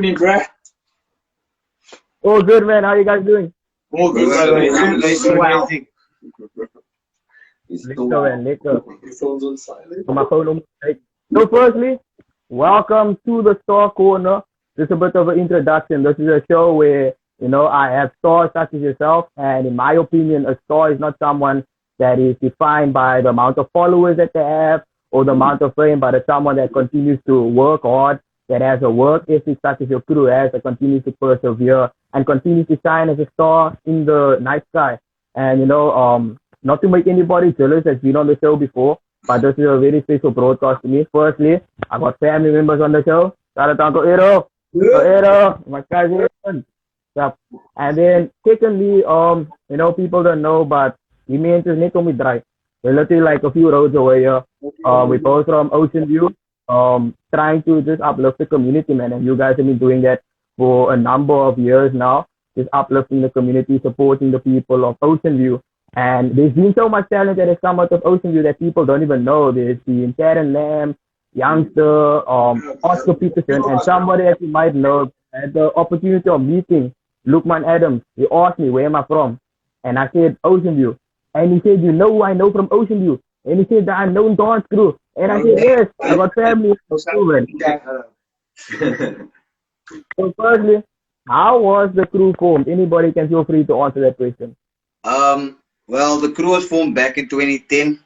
happening, bruh? Oh, good, man. How you guys doing? All good, brother. Wow. Liquor, man, liquor. Your phone's on silent. So my phone on straight. So firstly, welcome to the Star Corner. Just a bit of an introduction. This is a show where, I have stars such as yourself. And in my opinion, a star is not someone that is defined by the amount of followers that they have or the amount of fame, but it's someone that continues to work hard, that has a work ethic such as your crew has, that continues to persevere and continues to shine as a star in the night sky. And, not to make anybody jealous that's been on the show before, but this is a very special broadcast to me. Firstly, I got family members on the show. Shout out to Uncle Edo. Edo, my cousin. Yep. And then secondly, people don't know, but we mean to Nico Midrai. We're literally like a few roads away here. We both from Ocean View, trying to just uplift the community, man. And you guys have been doing that for a number of years now, just uplifting the community, supporting the people of Ocean View. And there's been so much talent that has come out of Ocean View that people don't even know. There's been Karen Lamb, Youngster, Oscar Peterson, and somebody that you might know had the opportunity of meeting Lukman Adams. He asked me, where am I from? And I said, Ocean View. And he said, you know who I know from Ocean View? And he said, the Unknown Dance Crew. And I said, yes, I got family. So firstly, how was the crew formed? Anybody can feel free to answer that question. Well, the crew was formed back in 2010.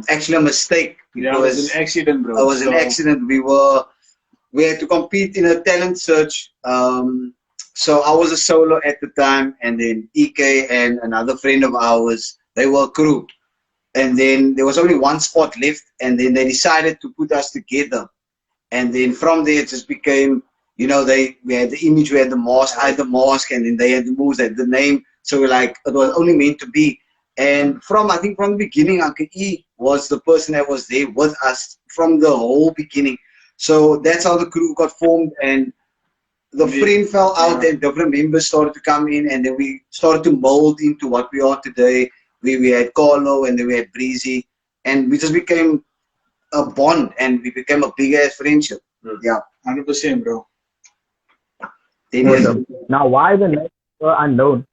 Actually a mistake. Yeah, it was an accident, bro. It was an accident. We had to compete in a talent search. So I was a solo at the time, and then EK and another friend of ours, they were a crew. And then there was only one spot left, and then they decided to put us together. And then from there it just became, we had the image, we had the mask, I had the mask, and then they had the moves, they had the name. So we're like, it was only meant to be. And I think from the beginning, Uncle E was the person that was there with us from the whole beginning. So that's how the crew got formed, and the friend fell out and different members started to come in, and then we started to mold into what we are today. We had Carlo, and then we had Breezy, and we just became a bond, and we became a big ass friendship. Yeah, 100%, bro. Now, why the name Unknown?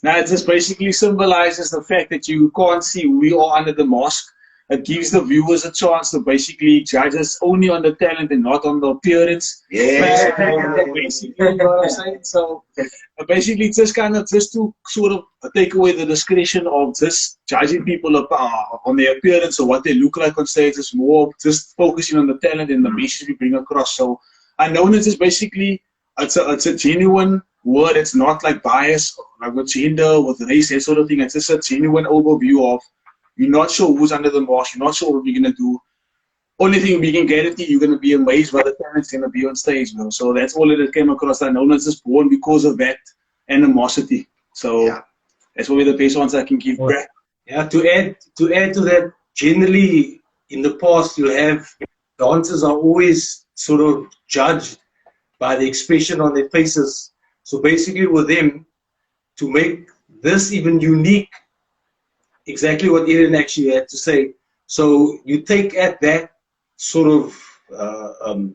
Now, it just basically symbolizes the fact that you can't see who we are under the mask. It gives the viewers a chance to basically judge us only on the talent and not on the appearance. Yeah. Basically, you know what I'm saying? So basically, it's just just to sort of take away the discretion of just judging people on their appearance or what they look like on stage. It's more just focusing on the talent and the message we bring across. So Unknown is just basically, it's a genuine word. It's not like bias, like with gender, with race, that sort of thing. It's just a genuine overview of, you're not sure who's under the mask, you're not sure what we're going to do. Only thing we can guarantee, you're going to be amazed by the talent's going to be on stage, bro. So that's all that came across. Unknown is just born because of that animosity. So that's probably the best answer I can give, bro. Yeah, to add to that, generally in the past, you have dancers are always sort of judged by the expression on their faces. So basically with them, to make this even unique, exactly what Eden actually had to say. So you take at that sort of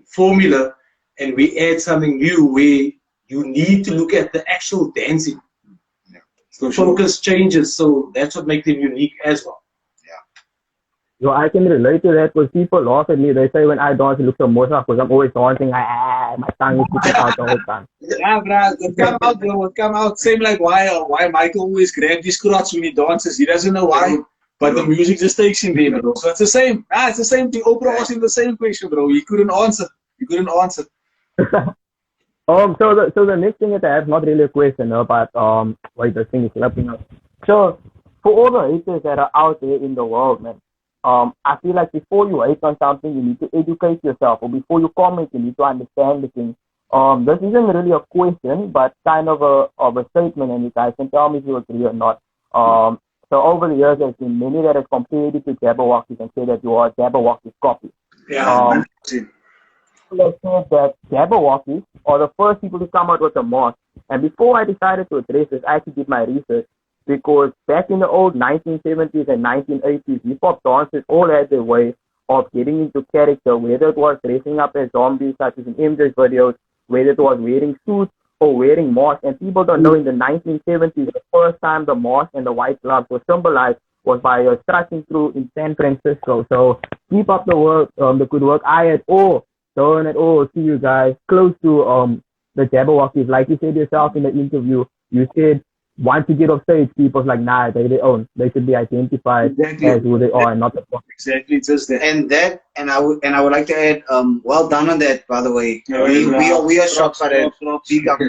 formula, and we add something new where you need to look at the actual dancing. The focus changes, so that's what makes them unique as well. So I can relate to that because people laugh at me. They say when I dance, it looks so more because I'm always dancing. My tongue is sticking out the whole time. Yeah, bro. It come out, bro. It come out. Same like why Michael always grabs his crotch when he dances. He doesn't know why, but the music just takes him there, bro. So it's the same. It's the same thing. Oprah asked him the same question, bro. He couldn't answer. So the next thing that I have, not really a question, but wait, the thing is slapping up. So for all the haters that are out there in the world, man, I feel like before you hate on something, you need to educate yourself, or before you comment, you need to understand the thing. This isn't really a question, but kind of a statement, and you guys can tell me if you agree or not. So over the years, there's been many that have compared you to Jabberwockies and say that you are a Jabberwockies copy. Yeah. People have said that Jabberwockies are the first people to come out with a mask. And before I decided to address this, I actually did my research. Because back in the old 1970s and 1980s, hip-hop dancers all had their way of getting into character, whether it was dressing up as zombies, such as in MJ's videos, whether it was wearing suits or wearing masks. And people don't know in the 1970s, the first time the mask and the white gloves were symbolized was by strutting through in San Francisco. So keep up the work, the good work. Don't at all see you guys close to the Jabberwockies. Like you said yourself in the interview, you said once you get off stage, people's like, nah, they their own. They should be identified as who they are and not the fuck. Exactly, just that. And I would like to add, well done on that, by the way. We are shocked by that. Big up.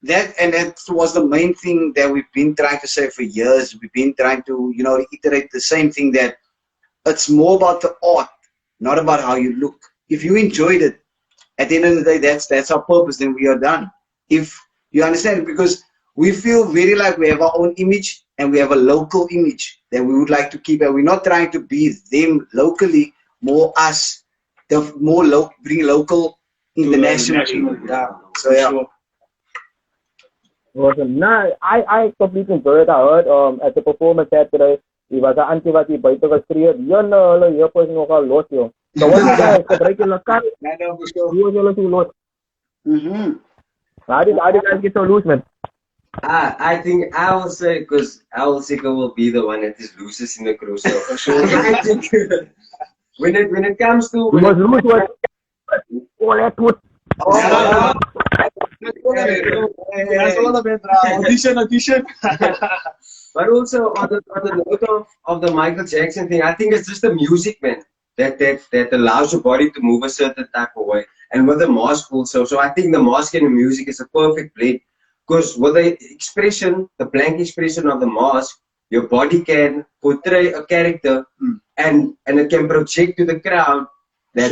That was the main thing that we've been trying to say for years. We've been trying to, reiterate the same thing, that it's more about the art, not about how you look. If you enjoyed it, at the end of the day, that's our purpose, then we are done. If you understand it, because we feel very like we have our own image and we have a local image that we would like to keep, and we're not trying to be them locally, more us, bring local internationally. Yeah. So yeah. Sure. Awesome. Nah, I completely enjoyed it. I heard at the performance Saturday, he was an anti-vati buiten gestreerd. Hier was nogal los, joh. So what you guys gebruik julle kar? Hoe is julle so los? How did you guys get so loose, man? I think I will say, because Sika will be the one that is loosest in the crew. So I think when it comes to You must lose what? All that wood. That's all of it, audition. But also on the note of the Michael Jackson thing, I think it's just the music, man, that allows your body to move a certain type of way. And with the mask also, so I think the mask and the music is a perfect blend. Because with the expression, the blank expression of the mask, your body can portray a character and it can project to the crowd that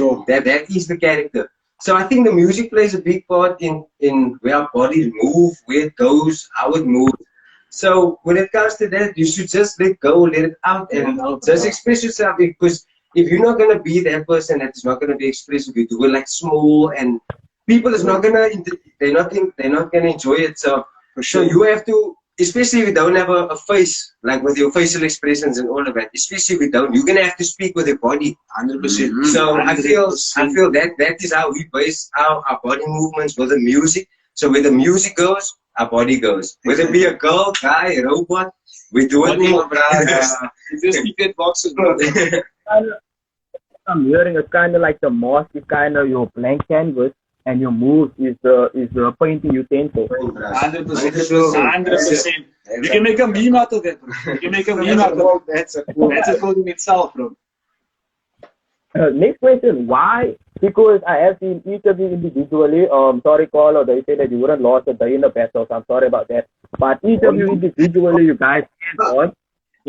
is the character. So I think the music plays a big part in where our bodies move, where it goes, how it moves. So when it comes to that, you should just let go, let it out, and just express yourself. Because if you're not gonna be that person that is not gonna be expressive, you do it like small, and people is not gonna they're not gonna enjoy it. So so you have to, especially if you don't have a face, like with your facial expressions and all of that. Especially if you don't, you're gonna have to speak with your body. 100%. So I feel that is how we base our body movements with the music. So where the music goes, our body goes. Whether it be a girl, guy, a robot, we do it more, bro. Just ticket boxes, bro. I'm hearing it's kind of like the mask is kind of your blank canvas, and your moves is the painting utensil. 100%. You can make a meme out of it, bro. You can make a meme out of it. That's a quote in itself, bro. Next question, why? Because I have seen each of you individually. Sorry, caller, they said that you wouldn't lost a day in the battle, so I'm sorry about that. But each of you individually, you guys stand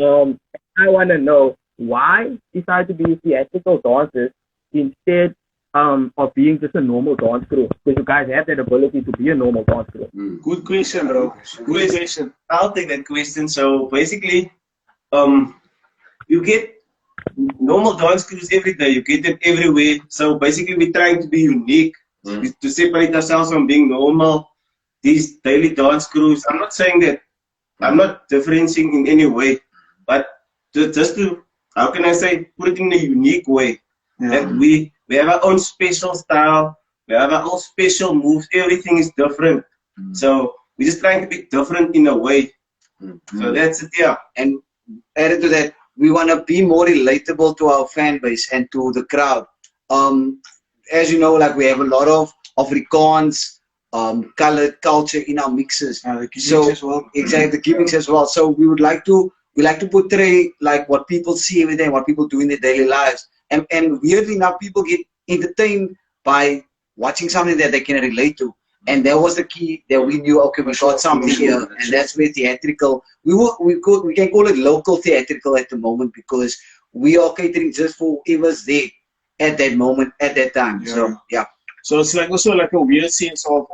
on. I want to know why decide to be theatrical dancers instead of being just a normal dance crew, because you guys have that ability to be a normal dance crew. Good question, bro. Good question. I'll take that question. So basically, you get normal dance crews every day. You get them everywhere. So basically, we're trying to be unique, to separate ourselves from being normal. These daily dance crews. I'm not saying that. I'm not differentiating in any way, but just to, how can I say, put it in a unique way. That we have our own special style. We have our own special moves. Everything is different. So we're just trying to be different in a way. So that's it, yeah. And added to that, we want to be more relatable to our fan base and to the crowd. As you know, like we have a lot of Afrikaans, colored culture in our mixes. So exactly, the gimmicks as well. So we like to portray like what people see every day, what people do in their daily lives. And weirdly enough, people get entertained by watching something that they can relate to. And that was the key that we knew, okay, we got something here. And that's where theatrical, we can call it local theatrical at the moment, because we are catering just for whoever's there at that moment, at that time. So, yeah. So it's like also like a weird sense of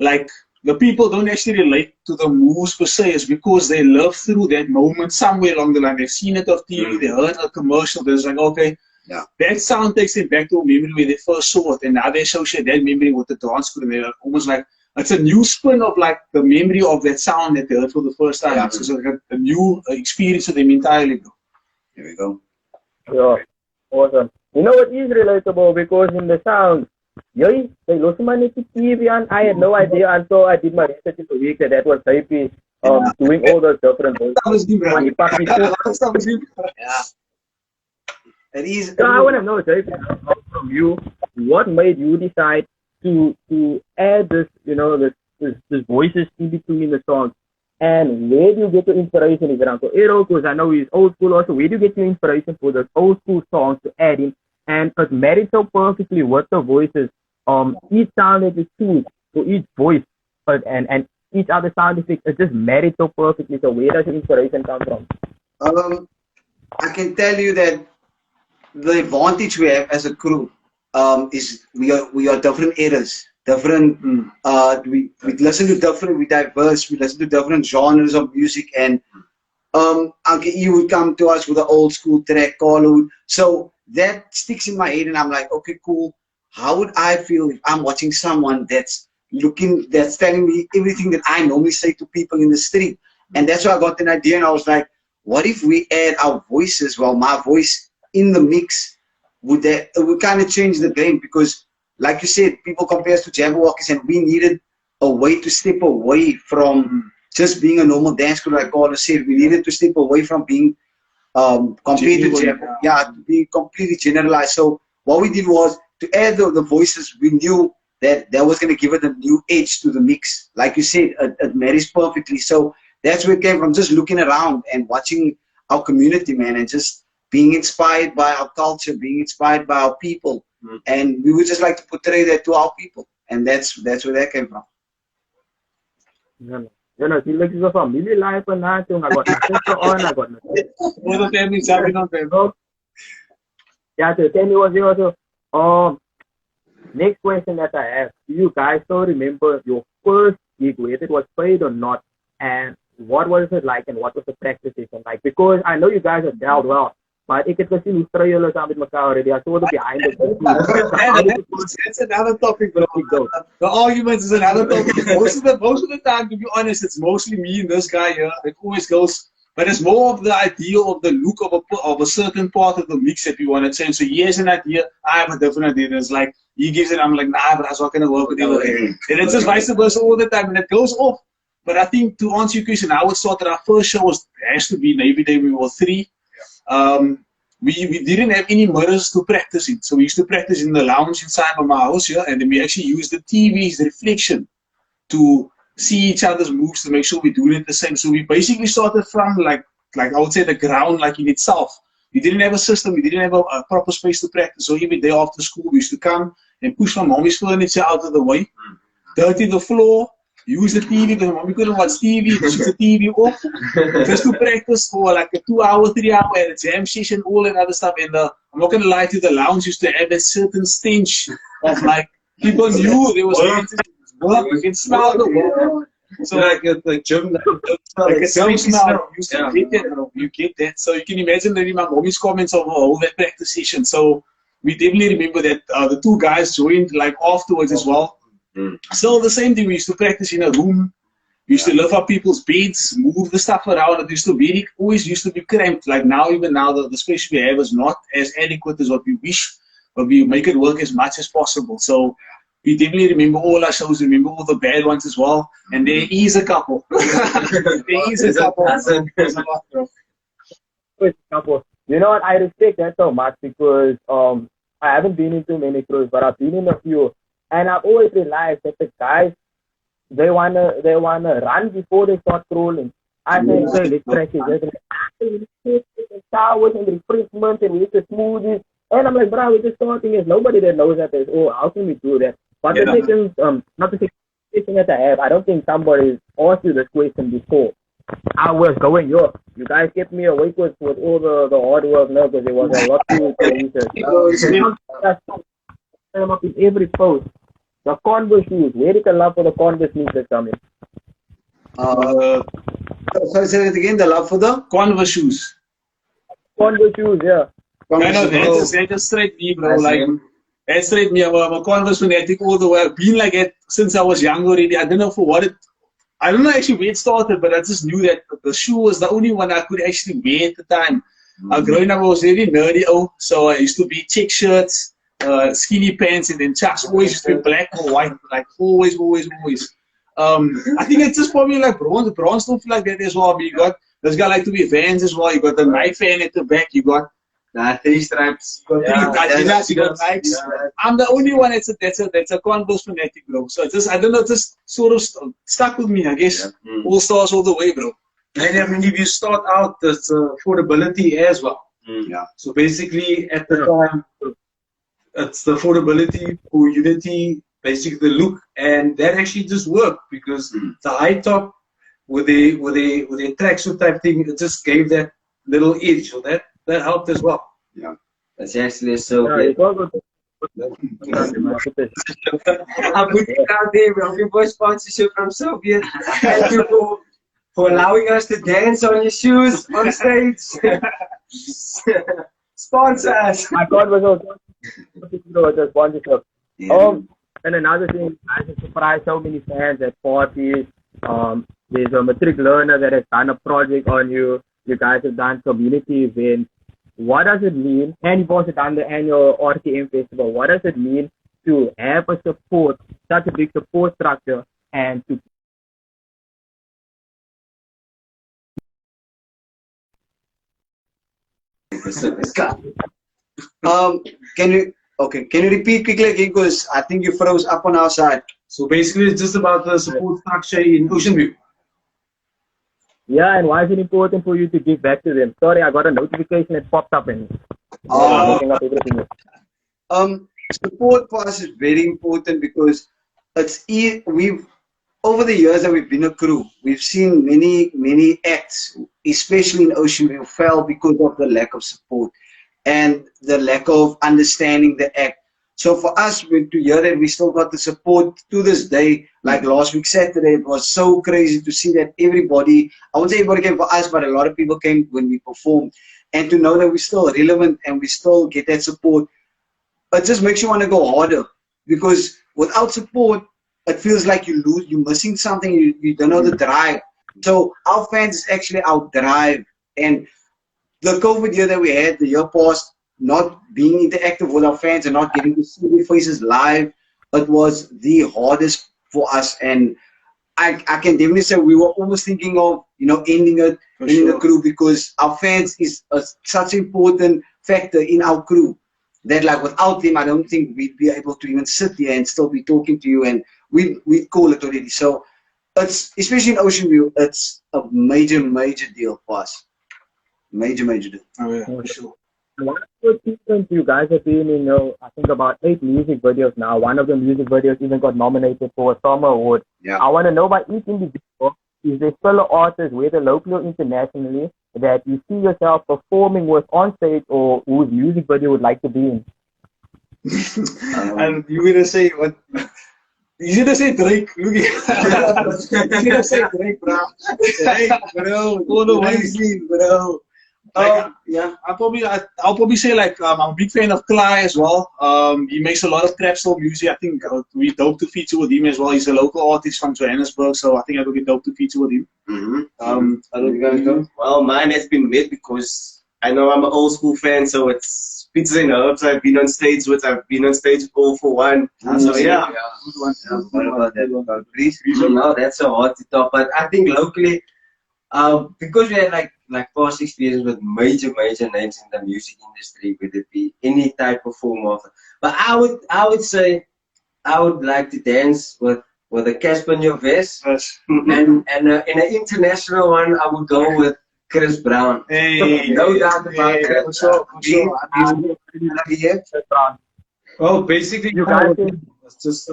like the people don't actually relate to the moves per se, is because they live through that moment somewhere along the line. They've seen it on TV, they heard a commercial, they're like, okay, that sound takes them back to a memory where they first saw it, and now they associate that memory with the dance crew. They're almost like, it's a new spin of like the memory of that sound that they heard for the first time. It's like a new experience for them entirely, bro. Here we go. Yeah, awesome. You know, it is relatable because in the sound, Jy los maar net die TV aan. I had no idea until I did my research in the week that was JP doing all those different voices. That was good, bro. He passed me through. That was good. Yeah. It is. So I want to know, JP, from you, what made you decide to add this, you know, this voices in between the songs? And where do you get your inspiration? Is it Uncle Eero? Because I know he's old school also. Where do you get your inspiration for those old school songs to add in? And it married so perfectly with the voices. Each sound that you choose for each voice, and each other sound effect, it just married so perfectly. So where does your inspiration come from? I can tell you that the advantage we have as a crew is we are different eras, different. We listen to different, we diverse, we listen to different genres of music, and Uncle E would come to us with an old school track, Carlo. So that sticks in my head, and I'm like, okay, cool. How would I feel if I'm watching someone that's telling me everything that I normally say to people in the street? And that's why I got an idea, and I was like, what if we add our voices, well, my voice in the mix? Would kind of change the game? Because like you said, people compare us to Jabberwockies, and we needed a way to step away from just being a normal dance crew. Like Carlo said, we needed to step away from being completely to be completely generalized. So what we did was to add the voices. We knew that was going to give it a new edge to the mix. Like you said, it marries perfectly. So that's where it came from, just looking around and watching our community, man, and just being inspired by our culture, being inspired by our people. And we would just like to portray that to our people. And that's where that came from. You know, she looks like a family life and that. I got my sister on, I got my All the time is happening on them. Yeah, so tell me what you also. Next question that I have, do you guys still remember your first gig, whether it was paid or not, and what was it like, and what was the practice session like? Because I know you guys have dealt well, but ek het gesien hoe stry julle saam met mekaar already. I saw the behind the scenes. That's another topic, bro. The arguments is another topic. Most of the time, to be honest, it's mostly me and this guy here. It always goes. But it's more of the idea of the look of a certain part of the mix that we want to change. So he has an idea, I have a different idea. It's like, he gives it, I'm like, nah, but that's not going to work with you. And it's just vice versa all the time, and it goes off. But I think to answer your question, how it started, our first show has to be Navy Day. We were 3. We didn't have any mirrors to practice in. So we used to practice in the lounge inside of my house here, and then we actually used the TV's reflection to see each other's moves to make sure we're doing it the same. So we basically started from like I would say the ground, like in itself. We didn't have a system, we didn't have a proper space to practice. So every day after school we used to come and push my mommy's furniture out of the way, dirty the floor, use the TV because mommy couldn't watch TV, switch the TV off, just to practice for like a 2 hour, 3 hour and a jam session, all that other stuff. And I'm not gonna lie to you, the lounge used to have a certain stench of like people knew there was work, you can smell the work. So like gym, like a gym smell. You get that. So you can imagine that in my mommy's comments of all that practice session. So we definitely remember that the 2 guys joined like afterwards as well. So the same thing, we used to practice in a room. We used to lift up people's beds, move the stuff around. It used to be always used to be cramped. Like now, even now, the space we have is not as adequate as what we wish, but we make it work as much as possible. So we definitely remember all our shows, remember all the bad ones as well. And there is a couple. There is a couple. There's a lot, bro. You know what? I respect that so much because I haven't been into many crews, but I've been in a few. And I've always realized that the guys, they wanna run before they start crawling. I think let's practice. There's showers and refreshments and we need to smoothies. And I'm like, bro, we're just starting. There's nobody that knows that. How can we do that? But the second, not the second question that I have, I don't think somebody asked you this question before. I was going, you guys kept me awake with all the hard work now because there was a lot to research. In every post, the Converse shoes, where did the love for the Converse sneakers come in? Sorry, say it again, the love for the? Converse shoes. Converse shoes, yeah. That's just straight me, bro. Like, that's straight me. I'm a Converse fanatic all the way. I've been like it since I was young already. I don't know for what I don't know actually where it started, but I just knew that the shoe was the only one I could actually wear at the time. Growing up, I was really nerdy, so I used to be check shirts, skinny pants, and then Chucks always used to be black or white, like always. I think it's just probably like Bron still feel like that as well. But you got this guy like to be Vans as well. You got the knife fan at the back. You got 3 stripes. three Adidas, you got Nikes. I'm the only one that's a Converse fanatic, bro. So it's just, I don't know, just sort of stuck with me, I guess. All stars all the way, bro. And I mean, if you start out, there's affordability as well. Yeah. So basically, at the time, it's the affordability for Unity, basically the look, and that actually just worked because the high top with the tracksuit type thing, it just gave that little edge. So that helped as well. Yeah. That's actually so Yeah, good. I'm putting it out there. We're looking for a sponsorship from Soviet. Thank you for allowing us to dance on your shoes on stage. Sponsor us. My God was also the sponsorship. Yeah. And another thing, I just surprised so many fans at parties. There's a matric learner that has done a project on you. You guys have done community events. What does it mean? And you've also done the annual RTM festival. What does it mean to have a support, such a big support structure, and to Can you repeat quickly again, because I think you froze up on our side. So basically, it's just about the support structure in Ocean View. yeah, and why is it important for you to give back to them? Sorry, I got a notification that popped up and looking up everything. Support for us is very important because we've over the years that we've been a crew, we've seen many acts, especially in Ocean View, fail because of the lack of support and the lack of understanding the act. So for us to hear that we still got the support to this day, like last week Saturday, it was so crazy to see that everybody, I won't say everybody came for us, but a lot of people came when we performed. And to know that we're still relevant and we still get that support, it just makes you want to go harder. Because without support, it feels like you're missing something, you don't know the drive. So our fans is actually our drive. And the COVID year that we had, the year past, not being interactive with our fans and not getting to see their faces live, it was the hardest for us. And I can definitely say we were almost thinking of, ending it in the crew, because our fans is such an important factor in our crew that, like, without them, I don't think we'd be able to even sit here and still be talking to you, and we'd call it already. So it's, especially in Ocean View, it's a major deal for us. Major deal. Oh yeah, for sure. One of the seasons you guys have been in, I think about 8 music videos now. One of the music videos even got nominated for a Summer Award. Yeah. I want to know by each individual, is there fellow artists, whether locally or internationally, that you see yourself performing with on stage or whose music video you would like to be in? And you're gonna say what? You're gonna say Drake. Look at you're gonna say Drake, bro. Drake, bro. Go to Wesley, bro. Yeah, I'll probably say, like, I'm a big fan of Cly as well. He makes a lot of trap soul music. I think we dope to feature with him as well. He's a local artist from Johannesburg, so I think it will be dope to feature with him. Well, mine has been made because I know I'm an old school fan, so it's Pizza and Herbs. I've been on stage with All For One. So yeah. What about that? Please? No, that's so hard to top. But I think locally, because we had like past experience with major names in the music industry, whether it be any type of form of. But I would say I would like to dance with a Casper Nyovest, and in an international one I would go with Chris Brown. Hey, no doubt about it. For sure. Well, basically, You guys it's just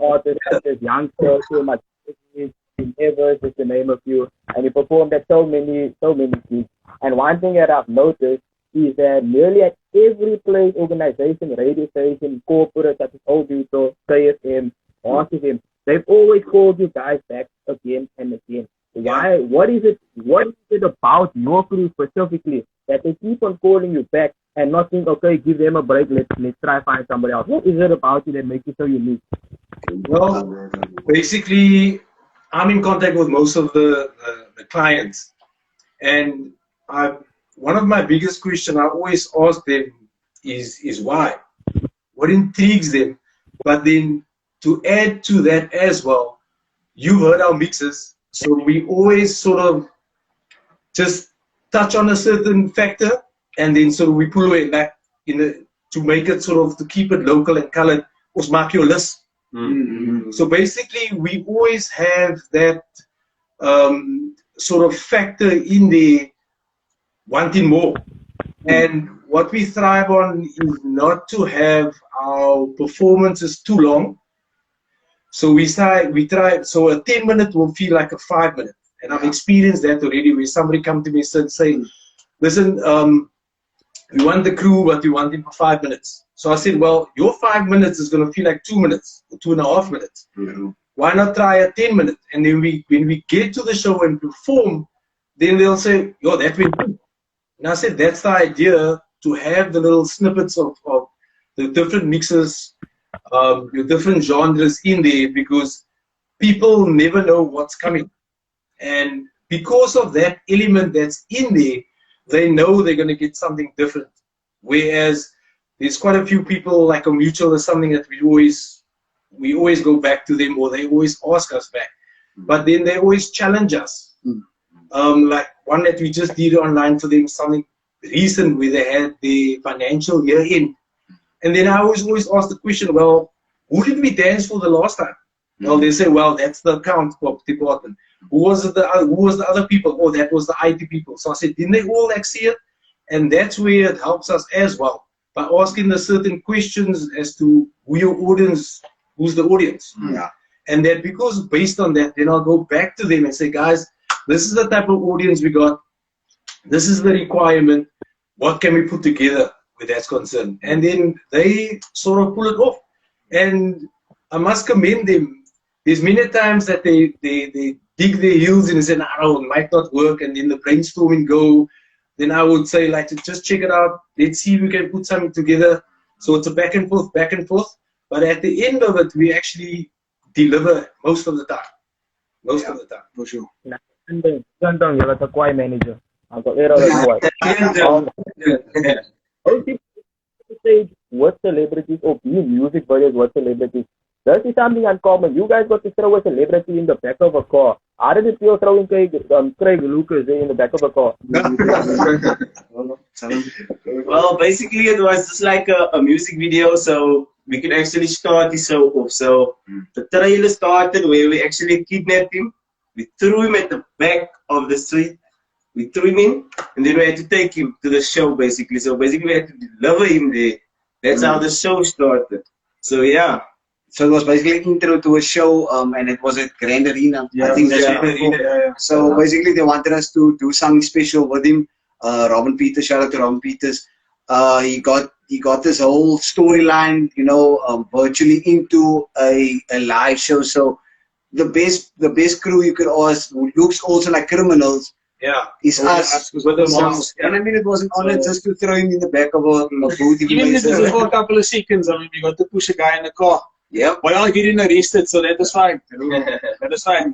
artists such as Youngster, so much Evers, just to name a few, and he performed at so many gigs. And one thing that I've noticed is that nearly at every place, organization, radio station, corporate such as Oduto, KFM, RCFM, they've always called you guys back again and again. Why? What is it about your crew specifically that they keep on calling you back and not think, okay, give them a break, let's try find somebody else? What is it about you that makes you so unique? Well, basically, I'm in contact with most of the clients, and one of my biggest questions I always ask them is why what intrigues them. But then to add to that as well, you've heard our mixes, so we always sort of just touch on a certain factor, and then sort of we pull it back to make it sort of to keep it local and colored. Ons maak jou lus. So basically, we always have that sort of factor in there, wanting more. And what we thrive on is not to have our performances too long. So we try, so a 10-minute will feel like a 5-minute. And I've experienced that already, where somebody come to me and say, listen, we want the crew, but we want him for 5 minutes. So I said, well, your 5 minutes is going to feel like 2 minutes, or 2.5 minutes. Why not try a 10-minute? And then when we get to the show and perform, then they'll say, yo, that went good. And I said, that's the idea, to have the little snippets of the different mixes, the different genres in there, because people never know what's coming. And because of that element that's in there, they know they're going to get something different. Whereas there's quite a few people, like a mutual or something, that we always go back to them, or they always ask us back. But then they always challenge us. Like one that we just did online for them, something recent, where they had the financial year in. And then I always ask the question, well, who did we dance for the last time? Well, they say, well, that's the account department. Who was the other people? Oh, that was the IT people. So I said, didn't they all like see it? And that's where it helps us as well, by asking the certain questions as to who your audience, who's the audience. And that, because based on that, then I'll go back to them and say, guys, this is the type of audience we got. This is the requirement. What can we put together where that's concerned? And then they sort of pull it off. And I must commend them. There's many times that they dig their heels in and say, no, it might not work. And then the brainstorming go. Then I would say, like, just check it out. Let's see if we can put something together. So it's a back and forth. But at the end of it, we actually deliver most of the time. Most of the time, for sure. Gandang, you're like a choir manager. I've got later on stage with celebrities, or being music videos with celebrities. This is something uncommon. You guys got to throw a celebrity in the back of a car. How did it feel throwing Craig Lucas in the back of a car? Well, basically it was just like a music video, so we could actually start the show off. So the trailer started where we actually kidnapped him. We threw him at the back of the street. We threw him in, and then we had to take him to the show, basically. So basically we had to deliver him there. That's how the show started. So yeah. So it was basically an intro to a show, and it was at Grand Arena. I think that's So basically they wanted us to do something special with him. Robin Peters, shout out to Robin Peters. He got this whole storyline, virtually into a live show. So the best crew you could ask, who looks also like criminals, is us. With the mask. And I mean, it was an honor just to throw him in the back of a booth. Even if it's for a couple of seconds, I mean, we got to push a guy in the car. Yeah. Well, I didn't arrested, so that is fine. That is fine.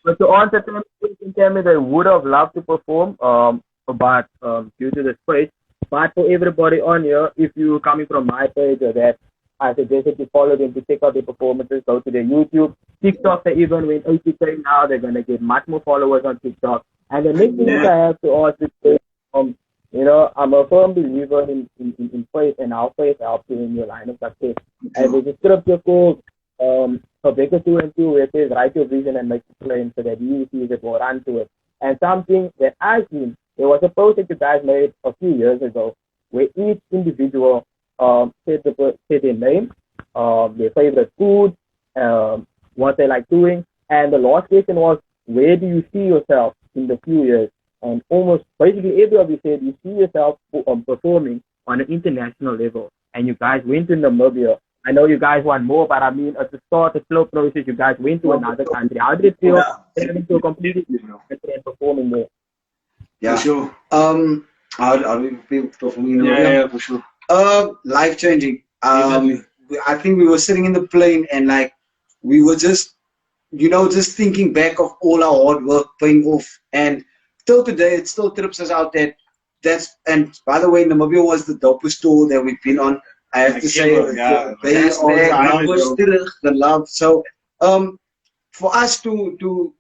But to answer the question, tell me they would have loved to perform, but due to the space. But for everybody on here, if you're coming from my page or that, I suggest that you follow them to check out their performances. Go to their YouTube, TikTok. They even went 80K now. They're gonna get much more followers on TikTok. And the next thing I have to ask is, I'm a firm believer in faith, and our faith helps you in your line of success. And there's a scripture called Habakkuk 2:2, where it says, write your vision and make it plain so that you sees it will run to it. And something that I've seen, there was a post that you guys made a few years ago where each individual said their name, their favorite food, what they like doing. And the last question was, where do you see yourself in the few years? And almost basically every of you said you see yourself performing on an international level. And you guys went to Namibia. I know you guys want more, but I mean, at the start, a slow process, you guys went to another country. How did it feel having to completely different and performing there? Yeah, for sure. How do you feel performing in Namibia? Yeah, for sure. Life changing. I think we were sitting in the plane and like we were just, just thinking back of all our hard work paying off. And till today, it still trips us out and by the way, Namibia was the dopest tour that we've been on. I have Like to say, ever, yeah. they That's all are time push ago. terug, the love. So, for us to,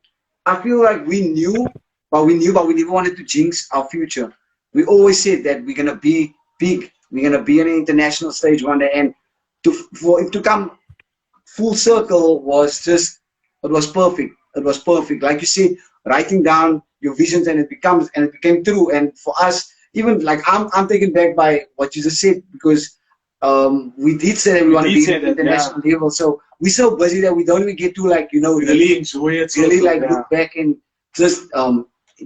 I feel like we knew, but we never wanted to jinx our future. We always said that we're gonna be big, we're gonna be on an international stage one day, and for it to come full circle was just, it was perfect. It was perfect. Like you said, writing down your visions and it became true. And for us, even like I'm taken back by what you just said, because we did say that we want to did be say at that, international level. So we're so busy that we don't even get to, like, Really enjoy it. really also, like yeah. look back and just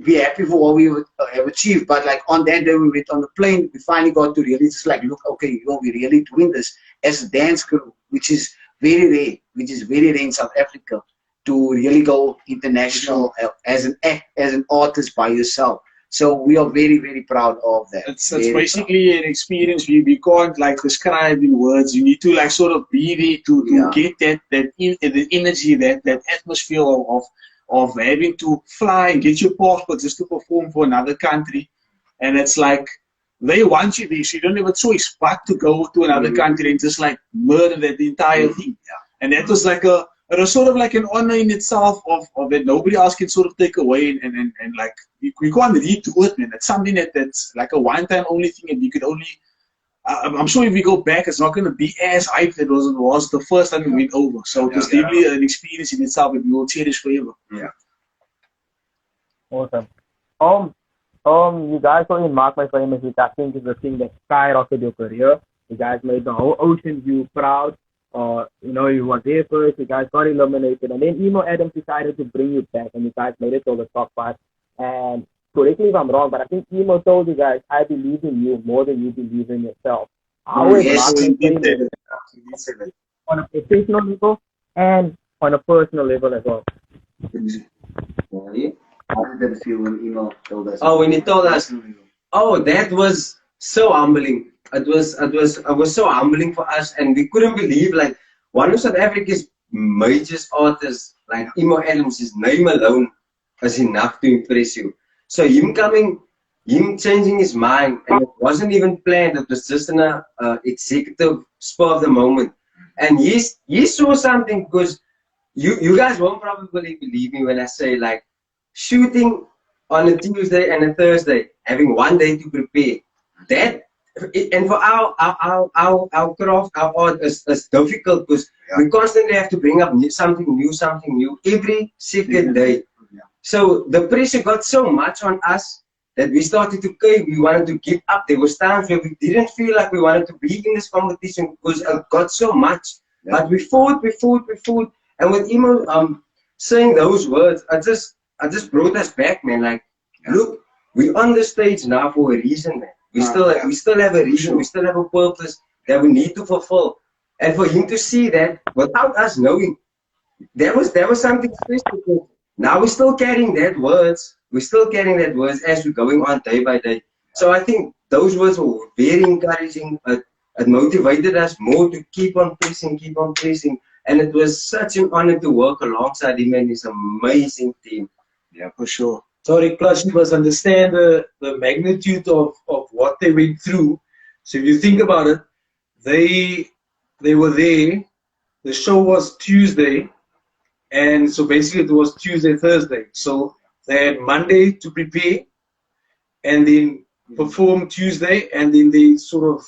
be happy for what we have achieved. But like on that day we went on the plane, we finally got to really just like look, okay, we really doing this as a dance crew, which is very rare in South Africa, to really go international as an artist by yourself. So we are very proud of that. It's Very basically an experience we can't like describe in words. You need to like sort of be there to get the energy, that atmosphere of having to fly and get your passport just to perform for another country. And it's like they want you there, so you don't have a choice but to go to another country and just like murder that the entire thing. And that was like it was sort of like an honor in itself of that nobody else can sort of take away, and like we can't read to it, man. It's something that's like a one-time only thing, and you could only I'm sure if we go back, it's not going to be as hyped as it was the first time we went over. So it was definitely an experience in itself that we will cherish forever. Yeah. Awesome. You guys saw in Mark My Famous, which I think is the thing that skyrocketed your career. You guys made the whole Ocean View proud. You were there first, you guys got eliminated, and then Emo Adams decided to bring you back, and you guys made it to the top 5. And correct me if I'm wrong, but I think Emo told you guys, I believe in you more than you believe in yourself. How is Yes, Mark he My did Famous on a professional level and on a personal level as well? How did that feel when Emo told us? Oh, when he told us, oh, that was so humbling. It was so humbling for us, and we couldn't believe, like, one of South Africa's major artists, like Emo Adams, his name alone is enough to impress you. So him changing his mind, and it wasn't even planned. It was just an executive spur of the moment, and he saw something, because you guys won't probably believe me when I say, like, shooting on a Tuesday and a Thursday, having one day to prepare, that. And for our craft, our art is difficult, because we constantly have to bring up something new every second day. So the pressure got so much on us that we started to cave. We wanted to give up. There was times where we didn't feel like we wanted to be in this competition because it got so much. But we fought. And with Emo saying those words, I just brought us back, man. Like, look, we're on the stage now for a reason, man. We still have a reason, we still have a purpose that we need to fulfill. And for him to see that without us knowing, there was something special. Now we're still carrying that words. As we're going on day by day. So I think those words were very encouraging. It motivated us more to keep on pressing. And it was such an honor to work alongside him and his amazing team. Yeah, for sure. Sorry, plus you must understand the magnitude of what they went through. So if you think about it, they were there. The show was Tuesday, and so basically it was Tuesday, Thursday. So they had Monday to prepare, and then perform Tuesday, and then they sort of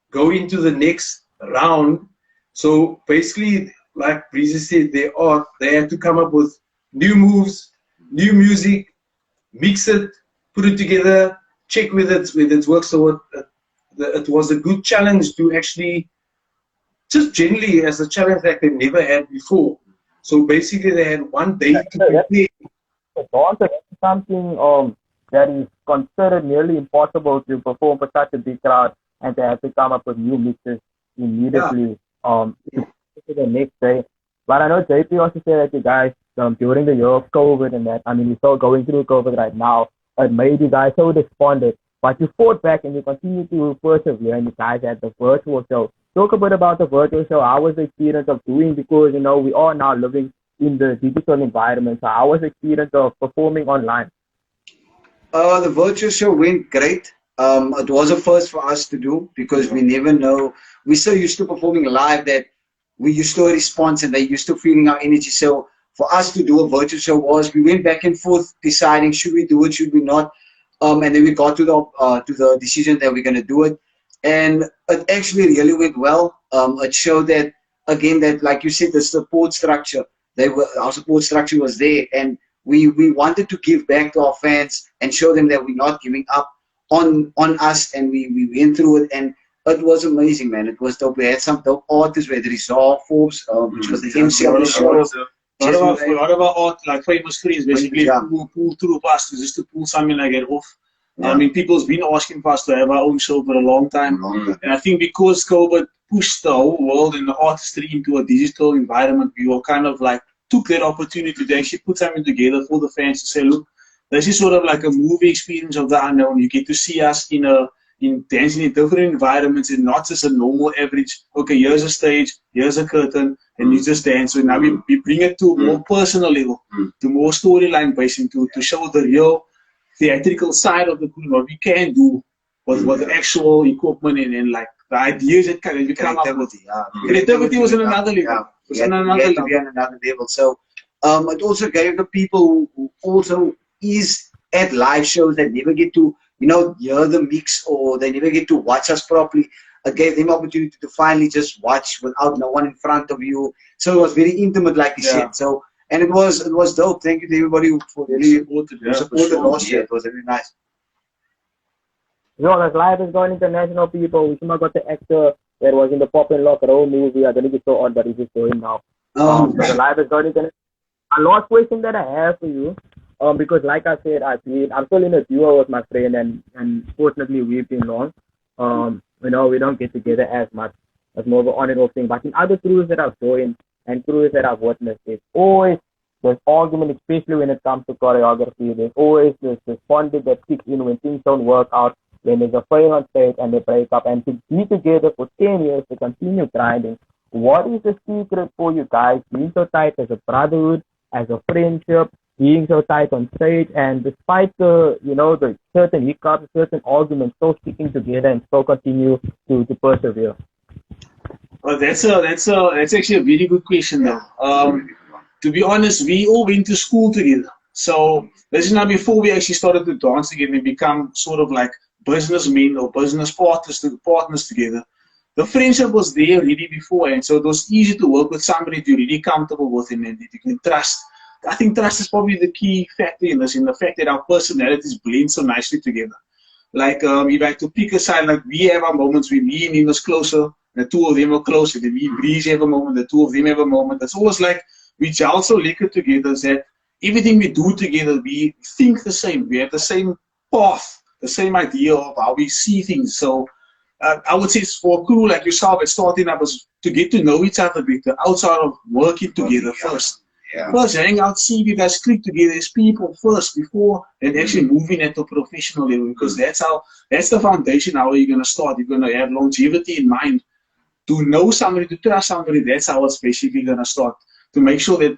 go into the next round. So basically, like Breezy said, they had to come up with new moves, new music, mix it, put it together, check whether it works. So it was a good challenge to actually, just generally as a challenge that they never had before. So basically they had one day to prepare. That's something that is considered nearly impossible to perform for such a big crowd, and they have to come up with new mixes immediately to the next day. But I know JP also said that you guys, during the year of COVID and that, I mean, we're still going through COVID right now, it made you guys so despondent, but you fought back and you continue to persevere, and you guys had the virtual show. Talk a bit about the virtual show. How was the experience of doing, because, we are now living in the digital environment, so how was the experience of performing online? The virtual show went great. It was a first for us to do, because we never know we're so used to performing live that we used to a response and they used to feeling our energy. So for us to do a virtual show was we went back and forth deciding should we do it, should we not, and then we got to the decision that we're going to do it, and it actually really went well. It showed that again that, like you said, the support structure, our support structure was there, and we wanted to give back to our fans and show them that we're not giving up on us, and we went through it, and it was amazing, man. It was dope. We had some dope artists. We had Rizal Forbes, which was the MC of the show. A lot of our art, like famous friends, basically pull through us just to pull something like that off. I mean, people's been asking for us to have our own show for a long time. And I think because COVID pushed the whole world and the artistry into a digital environment, we were kind of like took that opportunity to actually put something together for the fans to say, look, this is sort of like a movie experience of the unknown. You get to see us in dancing in different environments and not just a normal average, okay, here's a stage, here's a curtain, and you just dance. So now we bring it to a more personal level, to more storyline based, to show the real theatrical side of the group, what we can do with the actual equipment and like the ideas that we come up with. Creativity was on another level. We had to be on another level. So it also gave the people who also is at live shows that never get to, hear the mix, or they never get to watch us properly. It gave them opportunity to finally just watch without no one in front of you. So it was very intimate, like you said. So, and it was dope. Thank you to everybody for really supported last year. It was really nice. As live is going international, people. We should got the actor that was in the Pop and Lock Roll movie. I don't think it's so odd, but he's just going now. So the live is going international. A last question that I have for you, because like I said, I'm still in a duo with my friend, and fortunately we've been long. We don't get together as much. It's more of an on and off thing. But in other crews that I've joined and crews that I've witnessed, there's always this argument, especially when it comes to choreography. There's always this bonding that kicks in when things don't work out, when there's a fail on stage and they break up. And to be together for 10 years, to continue grinding, what is the secret for you guys being so tight as a brotherhood, as a friendship, being so tight on stage, and despite the certain hiccups, certain arguments, still sticking together and still continue to persevere? Well, that's actually a very good question, though. To be honest, we all went to school together. So this is now before we actually started to dance together and become sort of like businessmen or business partners together. The friendship was there already before, and so it was easy to work with somebody that you're really comfortable with and that you can trust. I think trust is probably the key factor in this, in the fact that our personalities blend so nicely together. Like, if I had to pick a side, like we have our moments where me and him is closer, the two of them are closer, then we Breeze have a moment, the two of them have a moment. It's always like we gel so liquor together that everything we do together, we think the same. We have the same path, the same idea of how we see things. So I would say for a crew like yourself, it's starting up as to get to know each other better outside of working together first. First, hang out, see if you guys click together as people first before and actually moving at a professional level, because that's the foundation how you're going to start. You're going to have longevity in mind. To know somebody, to trust somebody, that's how it's basically going to start. To make sure that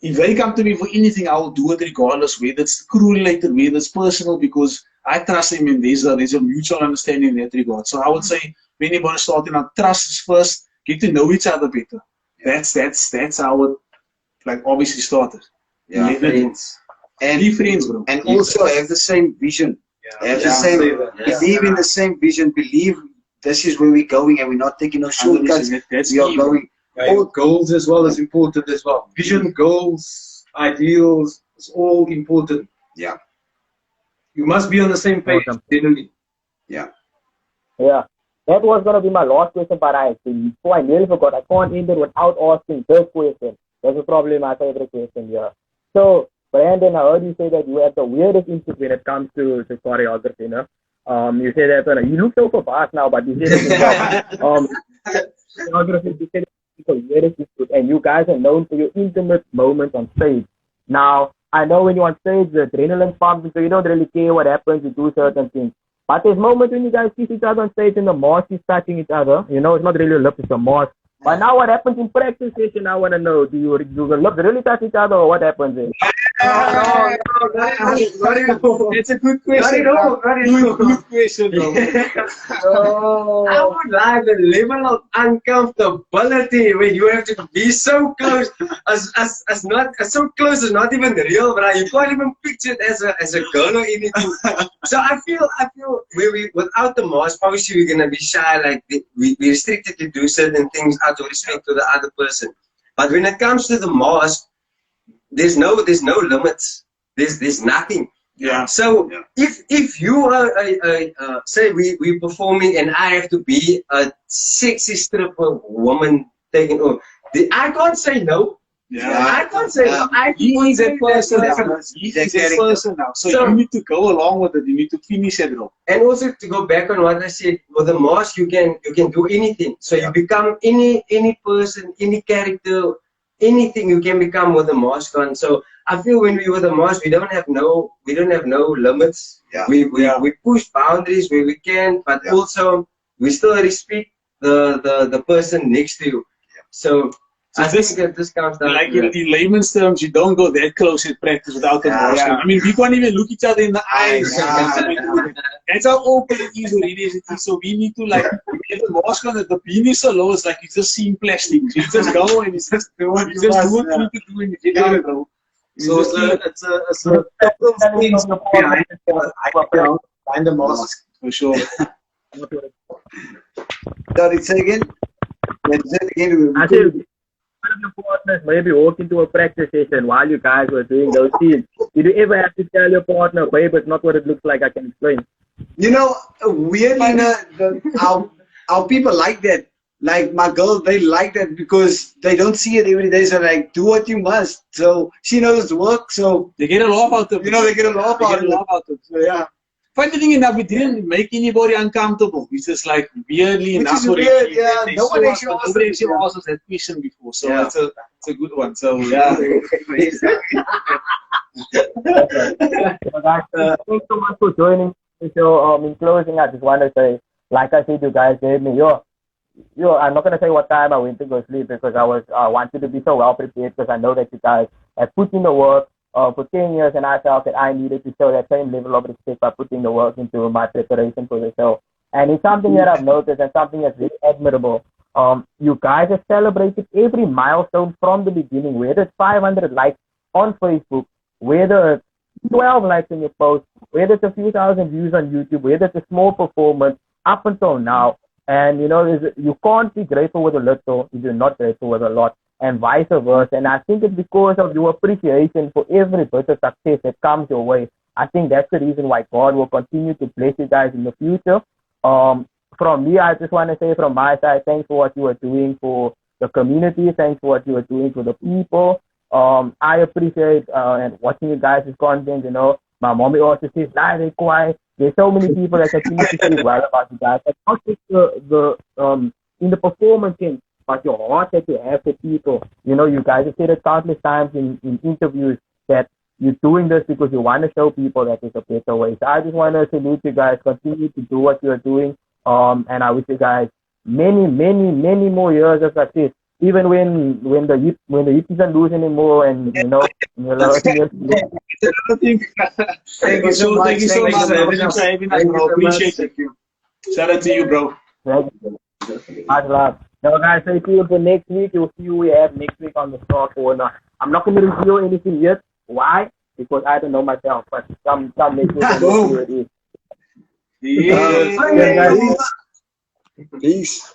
if they come to me for anything, I will do it regardless, whether it's crew related, whether it's personal, because I trust them and there's a mutual understanding in that regard. So I would say when you're starting out, trust is first, get to know each other better. That's how it obviously started. Yeah, friends. And be friends, bro. And also have the same vision. Believe in the same vision. Believe this is where we're going, and we're not taking no shortcuts. We are going. All goals as well is important as well. Vision, goals, ideals, it's all important. Yeah. You must be on the same page, generally. Yeah. Yeah. That was going to be my last question, but before I nearly forgot, I can't end it without asking this question. That's probably my favorite question here. So, Brandon, I heard you say that you have the weirdest input when it comes to choreography, you say that, you look so fast now, but you say that choreography, you said the weirdest input, and you guys are known for your intimate moments on stage. Now, I know when you're on stage, the adrenaline's pumping, so you don't really care what happens, you do certain things. But there's moments when you guys kiss each other on stage and the mask is touching each other. It's not really a lip, it's a mask. But now what happens in practice session, I want to know. Do your lips really touch each other, or what happens there? It's a good question. Good question, bro. I would like the level of uncomfortability when you have to be so close, as so close as not even real, bro. You can't even picture it as a girl or anything. So I feel we without the mask, obviously we're gonna be shy, like we restricted to do certain things out of respect to the other person. But when it comes to the mask, there's no limits. There's nothing. Yeah. So if you are say we performing and I have to be a sexy stripper woman taking over, I can't say no. Yeah. I can't say no. He is a person now. He's He a is a character. person now. So you need to go along with it. You need to finish it, bro. And also to go back on what I said, with the mask you can do anything. So you become any person, any character, anything you can become with a mask on. So I feel when we with a mask, we don't have no limits. Yeah. We push boundaries where we can, but also we still respect the person next to you. So I think that this comes down Like to in layman's terms, you don't go that close in practice without a mask. I mean, we can't even look each other in the eyes. That's how open it is already. So we need to like get the mask on. The beam is so low, it's like you just seeing plastic. You just go and you just do what you need to do and you get it, bro. So it's a couple of things behind the mask. For sure. Sorry, say again. Let's say it again. I think one of your partners maybe walk into a practice session while you guys were doing those scenes. Did you ever have to tell your partner, babe, it's not what it looks like, I can explain? You know, weirdly, our people like that. Like my girls, they like that because they don't see it every day. So like, do what you must. So she knows it's work. So They get a laugh out of it. you know, they get a laugh out of it. So yeah. Funny thing enough, we didn't make anybody uncomfortable. It's just like weirdly Which enough. is weird, yeah. Nobody actually Nobody asked actually us, asked us that question before. So Yeah. it's a good one. So yeah. So guys, thanks so much for joining the show. In closing, I just want to say, like I said, you guys gave me I'm not gonna say what time I went to go sleep because I wanted to be so well prepared because I know that you guys have put in the work for 10 years, and I felt that I needed to show that same level of respect by putting the work into my preparation for the show. And it's something that I've noticed and something that's very admirable. You guys have celebrated every milestone from the beginning, whether it's 500 likes on Facebook, whether it's 12 likes on your post, whether it's a few thousand views on YouTube, whether it's a small performance up until now. And you know, you can't be grateful with a little if you're not grateful with a lot, and vice versa. And I think it's because of your appreciation for every bit of success that comes your way. I think that's the reason why God will continue to bless you guys in the future. From me, I just want to say from my side, thanks for what you are doing for the community. Thanks for what you are doing for the people. I appreciate and watching you guys' content. You know, my mommy also says, "Nah, they quiet." There's so many people that continue to speak well about you guys. But not just in the performance thing, but your heart that you have for people. You know, you guys have said it countless times in interviews that you're doing this because you want to show people that there's a better way. So I just want to salute you guys. Continue to do what you're doing. And I wish you guys many, many, many more years of success. Even when the youth doesn't lose anymore, and you know, Thank you so much. Thank you so much for having us, bro. Appreciate it. Shout out to you, bro. Much love. Now, guys, stay tuned for next week. You'll see who we have next week on the Star Corner. I'm not going to reveal anything yet. Why? Because I don't know myself. But some next week, who it is. Yeah. Peace.